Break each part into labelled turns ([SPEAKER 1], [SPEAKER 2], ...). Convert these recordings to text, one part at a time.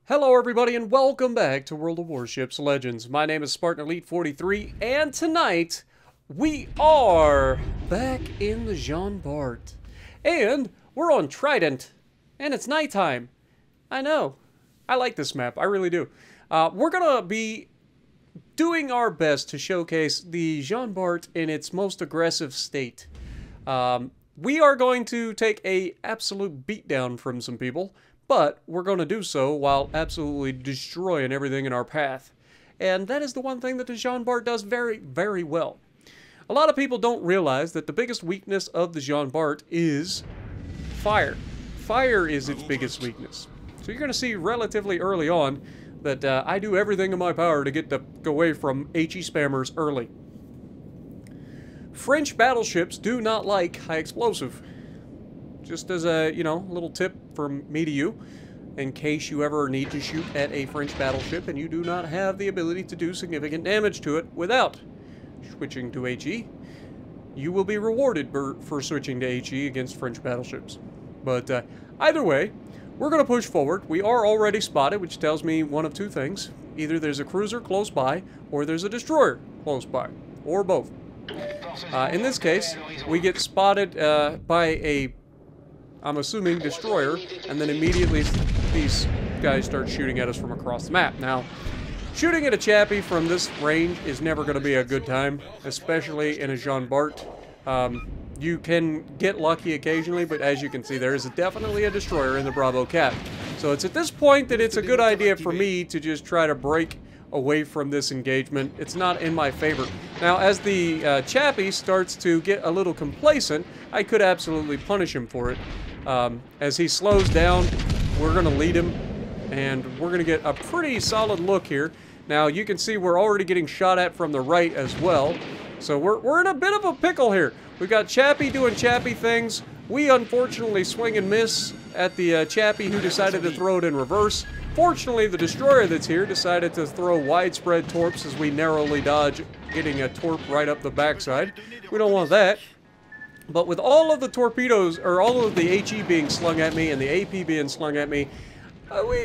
[SPEAKER 1] Hello everybody and welcome back to World of Warships Legends. My name is Spartan Elite 43 and tonight we are back in the Jean Bart. And we're on Trident and it's nighttime. I know. I like this map. I really do. We're gonna be doing our best to showcase the Jean Bart in its most aggressive state. We are going to take a absolute beatdown from some people. But we're going to do so while absolutely destroying everything in our path. And that is the one thing that the Jean Bart does very, very well. A lot of people don't realize that the biggest weakness of the Jean Bart is fire. Fire is its biggest weakness. So you're going to see relatively early on that I do everything in my power to get away from HE spammers early. French battleships do not like high explosive. Just as a, little tip from me to you, in case you ever need to shoot at a French battleship and you do not have the ability to do significant damage to it without switching to HE, you will be rewarded for switching to HE against French battleships. But either way, we're going to push forward. We are already spotted, which tells me one of two things. Either there's a cruiser close by, or there's a destroyer close by, or both. In this case, we get spotted by a, I'm assuming, destroyer, and then immediately these guys start shooting at us from across the map. Now, shooting at a chappie from this range is never going to be a good time, especially in a Jean Bart. You can get lucky occasionally, but as you can see, there is definitely a destroyer in the Bravo cap. So it's at this point that it's a good idea for me to just try to break away from this engagement. It's not in my favor. Now, as the chappie starts to get a little complacent, I could absolutely punish him for it. As he slows down, we're going to lead him, and we're going to get a pretty solid look here. Now, you can see we're already getting shot at from the right as well. So we're in a bit of a pickle here. We've got Chappie doing Chappie things. We unfortunately swing and miss at the Chappie who decided to throw it in reverse. Fortunately, the destroyer that's here decided to throw widespread torps as we narrowly dodge, getting a torp right up the backside. We don't want that. But with all of the torpedoes, or all of the HE being slung at me and the AP being slung at me,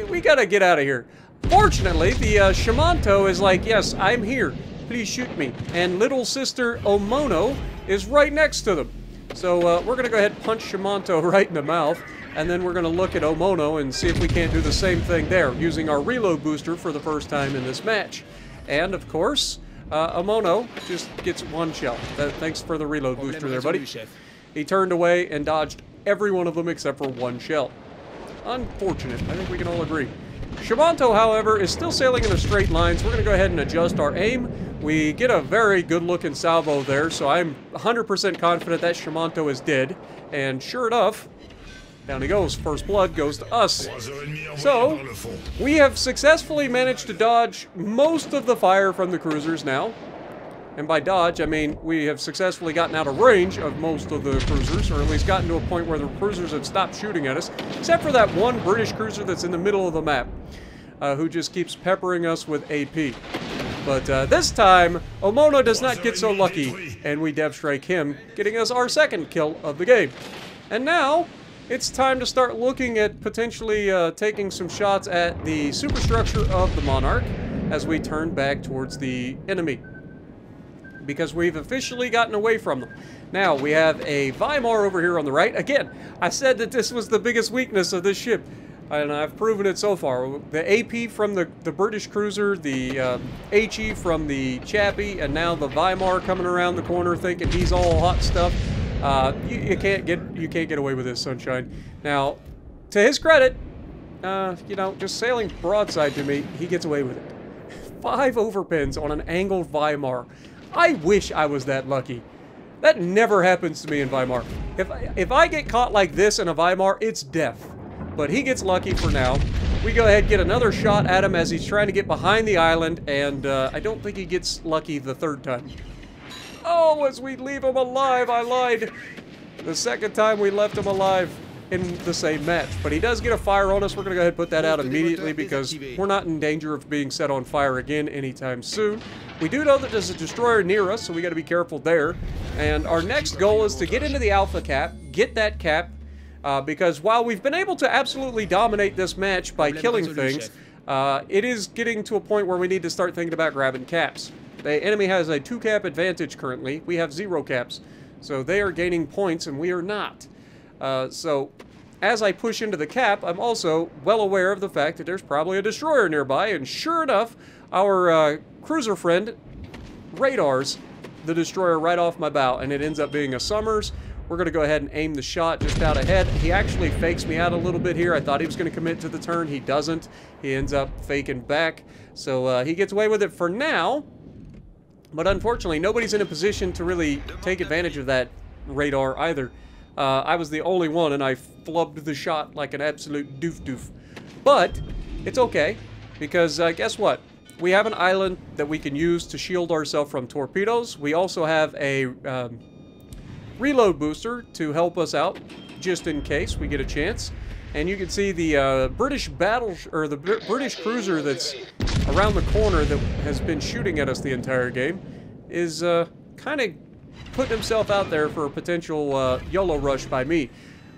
[SPEAKER 1] we gotta get out of here. Fortunately, the Shimanto is like, yes, I'm here. Please shoot me. And little sister Omono is right next to them. So we're gonna go ahead and punch Shimanto right in the mouth. And then we're going to look at Omono and see if we can't do the same thing there, using our reload booster for the first time in this match. And, of course, Omono just gets one shell. Thanks for the reload booster there, buddy. He turned away and dodged every one of them except for one shell. Unfortunate. I think we can all agree. Shimanto, however, is still sailing in a straight line, so we're going to go ahead and adjust our aim. We get a very good-looking salvo there, so I'm 100% confident that Shimanto is dead. And sure enough, down he goes. First blood goes to us. So, we have successfully managed to dodge most of the fire from the cruisers now. And by dodge, I mean we have successfully gotten out of range of most of the cruisers, or at least gotten to a point where the cruisers have stopped shooting at us, except for that one British cruiser that's in the middle of the map, who just keeps peppering us with AP. But this time, Omono does not get so lucky, and we dev strike him, getting us our second kill of the game. And now, it's time to start looking at potentially taking some shots at the superstructure of the Monarch as we turn back towards the enemy. Because we've officially gotten away from them. Now, we have a Weimar over here on the right. Again, I said that this was the biggest weakness of this ship, and I've proven it so far. The AP from the British cruiser, the HE from the Chappie, and now the Weimar coming around the corner thinking he's all hot stuff. You can't get away with this, Sunshine. Now, to his credit, just sailing broadside to me, he gets away with it. 5 overpins on an angled Weimar. I wish I was that lucky. That never happens to me in Weimar. If I get caught like this in a Weimar, it's death. But he gets lucky for now. We go ahead and get another shot at him as he's trying to get behind the island, and I don't think he gets lucky the third time. Oh, as we leave him alive, I lied. The second time we left him alive in the same match. But he does get a fire on us. We're going to go ahead and put that out immediately because we're not in danger of being set on fire again anytime soon. We do know that there's a destroyer near us, so we got to be careful there. And our next goal is to get into the Alpha cap, get that cap, because while we've been able to absolutely dominate this match by killing things, It is getting to a point where we need to start thinking about grabbing caps. The enemy has a 2-cap advantage currently. We have 0 caps. So they are gaining points and we are not. So as I push into the cap, I'm also well aware of the fact that there's probably a destroyer nearby. And sure enough, our cruiser friend radars the destroyer right off my bow. And it ends up being a Summers. We're going to go ahead and aim the shot just out ahead. He actually fakes me out a little bit here. I thought he was going to commit to the turn. He doesn't. He ends up faking back. So he gets away with it for now. But unfortunately, nobody's in a position to really take advantage of that radar either. I was the only one, and I flubbed the shot like an absolute doof-doof. But it's okay, because guess what? We have an island that we can use to shield ourselves from torpedoes. We also have a reload booster to help us out, just in case we get a chance. And you can see the British British cruiser that's around the corner that has been shooting at us the entire game is kind of putting himself out there for a potential YOLO rush by me.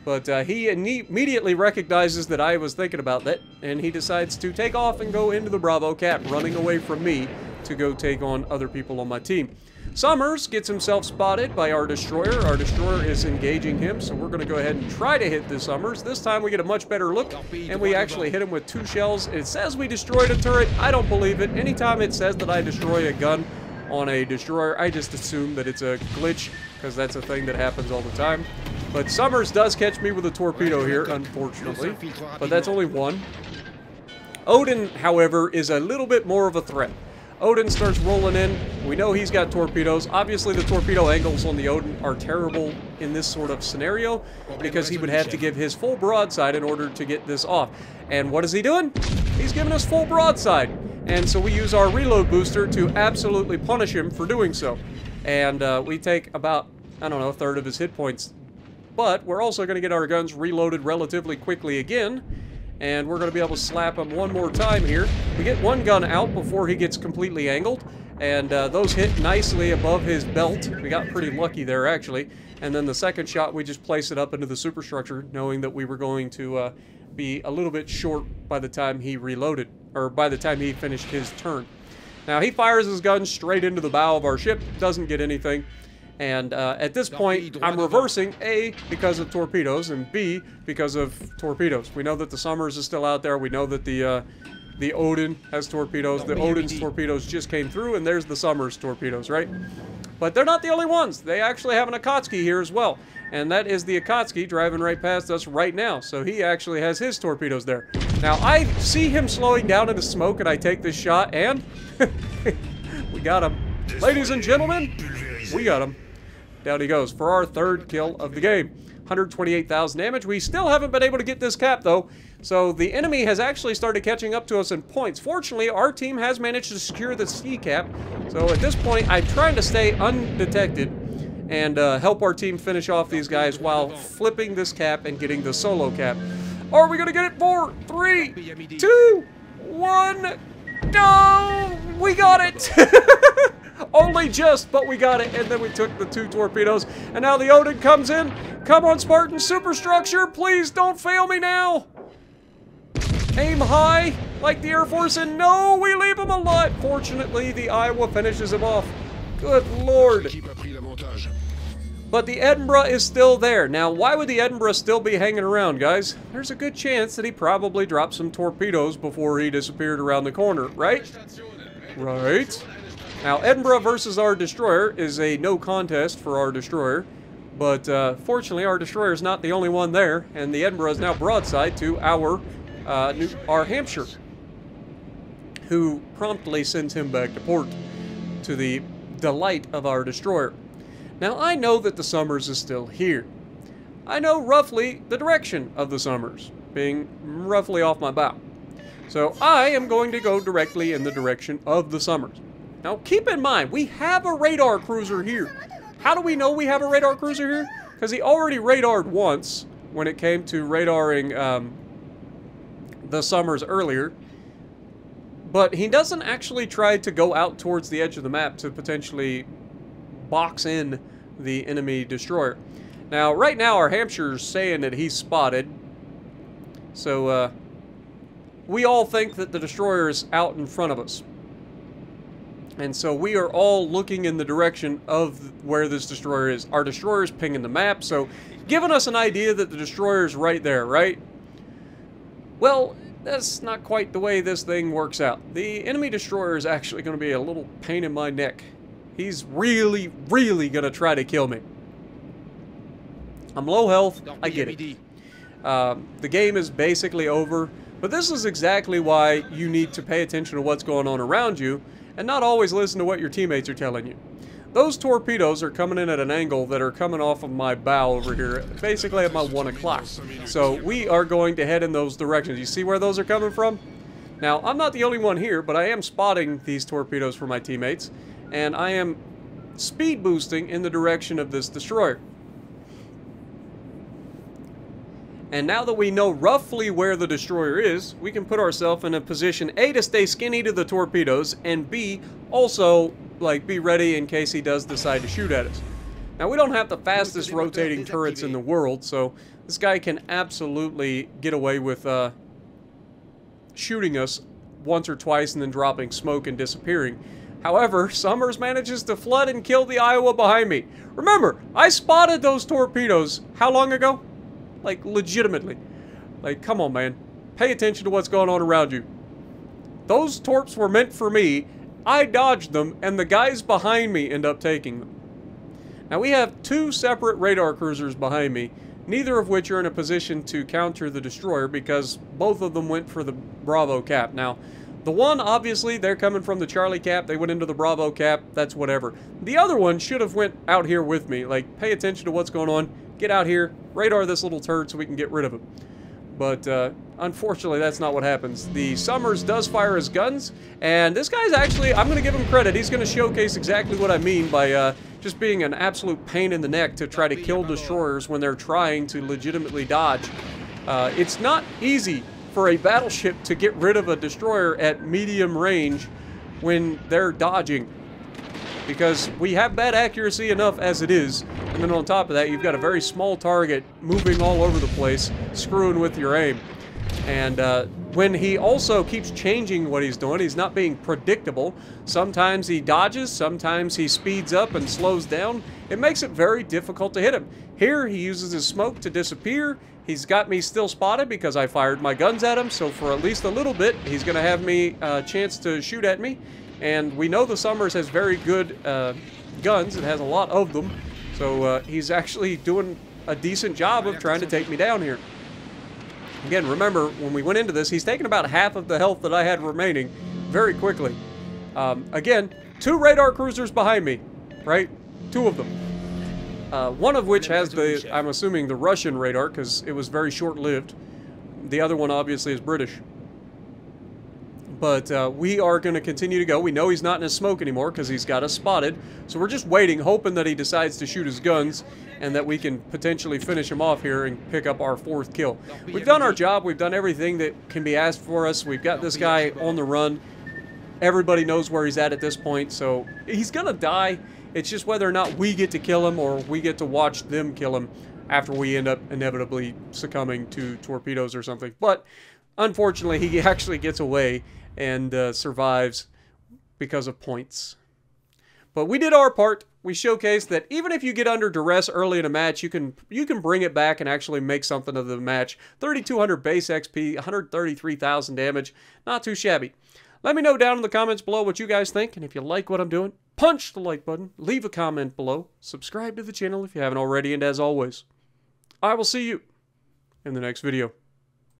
[SPEAKER 1] But he immediately recognizes that I was thinking about that, and he decides to take off and go into the Bravo cap, running away from me to go take on other people on my team. Summers gets himself spotted by our destroyer. Our destroyer is engaging him, so we're going to go ahead and try to hit this Summers. This time we get a much better look, and we actually hit him with 2 shells. It says we destroyed a turret. I don't believe it. Anytime it says that I destroy a gun on a destroyer, I just assume that it's a glitch, because that's a thing that happens all the time. But Summers does catch me with a torpedo here, unfortunately, but that's only 1. Odin, however, is a little bit more of a threat. Odin starts rolling in. We know he's got torpedoes. Obviously, the torpedo angles on the Odin are terrible in this sort of scenario because he would have to give his full broadside in order to get this off. And what is he doing? He's giving us full broadside. And so we use our reload booster to absolutely punish him for doing so. And we take about, I don't know, 1/3 of his hit points. But we're also going to get our guns reloaded relatively quickly again. And we're going to be able to slap him one more time here. We get 1 gun out before he gets completely angled. And those hit nicely above his belt. We got pretty lucky there, actually. And then the second shot, we just place it up into the superstructure, knowing that we were going to be a little bit short by the time he reloaded, or by the time he finished his turn. Now, he fires his gun straight into the bow of our ship. Doesn't get anything. And at this point, I'm reversing, A, because of torpedoes, and B, because of torpedoes. We know that the Summers is still out there. We know that the Odin has torpedoes. The Odin's torpedoes just came through, and there's the Summers torpedoes, right? But they're not the only ones. They actually have an Akatsuki here as well. And that is the Akatsuki driving right past us right now. So he actually has his torpedoes there. Now, I see him slowing down in the smoke, and I take this shot, and we got him. Ladies and gentlemen, we got him. Down he goes for our 3rd kill of the game. 128,000 damage. We still haven't been able to get this cap, though. So the enemy has actually started catching up to us in points. Fortunately, our team has managed to secure the C cap. So at this point, I'm trying to stay undetected and help our team finish off these guys while flipping this cap and getting the solo cap. Are we going to get it? 4, 3, 2, 1. No! We got it! Only just, but we got it. And then we took the 2 torpedoes. And now the Odin comes in. Come on, Spartan superstructure. Please don't fail me now. Aim high, like the Air Force, and no, we leave him alive. Fortunately, the Iowa finishes him off. Good Lord. But the Edinburgh is still there. Now, why would the Edinburgh still be hanging around, guys? There's a good chance that he probably dropped some torpedoes before he disappeared around the corner, right? Right. Now, Edinburgh versus our destroyer is a no contest for our destroyer. But fortunately, our destroyer is not the only one there. And the Edinburgh is now broadside to our Hampshire, who promptly sends him back to port, to the delight of our destroyer. Now, I know that the Summers is still here. I know roughly the direction of the Summers, being roughly off my bow. So I am going to go directly in the direction of the Summers. Now, keep in mind, we have a radar cruiser here. How do we know we have a radar cruiser here? Because he already radared once when it came to radaring the Summers earlier. But he doesn't actually try to go out towards the edge of the map to potentially box in the enemy destroyer. Now, right now, our Hampshire's saying that he's spotted. So, we all think that the destroyer is out in front of us. And so we are all looking in the direction of where this destroyer is. Our destroyer is pinging the map, so giving us an idea that the destroyer is right there, right? Well, that's not quite the way this thing works out. The enemy destroyer is actually going to be a little pain in my neck. He's really, really going to try to kill me. I'm low health, I get it. The game is basically over, but this is exactly why you need to pay attention to what's going on around you and not always listen to what your teammates are telling you. Those torpedoes are coming in at an angle that are coming off of my bow over here, basically at my 1 o'clock. So we are going to head in those directions. You see where those are coming from? Now, I'm not the only one here, but I am spotting these torpedoes for my teammates, and I am speed boosting in the direction of this destroyer. And now that we know roughly where the destroyer is, we can put ourselves in a position, A, to stay skinny to the torpedoes, and B, also, like, be ready in case he does decide to shoot at us. Now, we don't have the fastest rotating turrets in the world, so this guy can absolutely get away with shooting us once or twice and then dropping smoke and disappearing. However, Summers manages to flood and kill the Iowa behind me. Remember, I spotted those torpedoes how long ago? Like, legitimately. Like, come on, man. Pay attention to what's going on around you. Those torps were meant for me. I dodged them, and the guys behind me end up taking them. Now, we have 2 separate radar cruisers behind me, neither of which are in a position to counter the destroyer because both of them went for the Bravo cap. Now, the one, obviously, they're coming from the Charlie cap. They went into the Bravo cap. That's whatever. The other one should have went out here with me. Like, pay attention to what's going on. Get out here, radar this little turd so we can get rid of him. But unfortunately, that's not what happens. The Summers does fire his guns, and this guy's actually, I'm going to give him credit. He's going to showcase exactly what I mean by just being an absolute pain in the neck to try to kill destroyers when they're trying to legitimately dodge. It's not easy for a battleship to get rid of a destroyer at medium range when they're dodging, because we have bad accuracy enough as it is, and then on top of that, you've got a very small target moving all over the place, screwing with your aim. And when he also keeps changing what he's doing, he's not being predictable. Sometimes he dodges, sometimes he speeds up and slows down. It makes it very difficult to hit him. Here, he uses his smoke to disappear. He's got me still spotted because I fired my guns at him, so for at least a little bit, he's going to have me a chance to shoot at me. And we know the Summers has very good guns. It has a lot of them. So he's actually doing a decent job of trying to take me down here. Again, remember, when we went into this, he's taken about half of the health that I had remaining very quickly. Again, 2 radar cruisers behind me, right? 2 of them. One of which has the, I'm assuming, the Russian radar, because it was very short-lived. The other one, obviously, is British. But we are going to continue to go. We know he's not in his smoke anymore because he's got us spotted. So we're just waiting, hoping that he decides to shoot his guns and that we can potentially finish him off here and pick up our 4th kill. We've done our job. We've done everything that can be asked for us. We've got this guy on the run. Everybody knows where he's at this point, so he's going to die. It's just whether or not we get to kill him or we get to watch them kill him after we end up inevitably succumbing to torpedoes or something. But unfortunately, he actually gets away and survives because of points. But we did our part. We showcased that even if you get under duress early in a match, you can bring it back and actually make something of the match. 3,200 base XP, 133,000 damage. Not too shabby. Let me know down in the comments below what you guys think, and if you like what I'm doing, punch the like button, leave a comment below, subscribe to the channel if you haven't already, and as always, I will see you in the next video.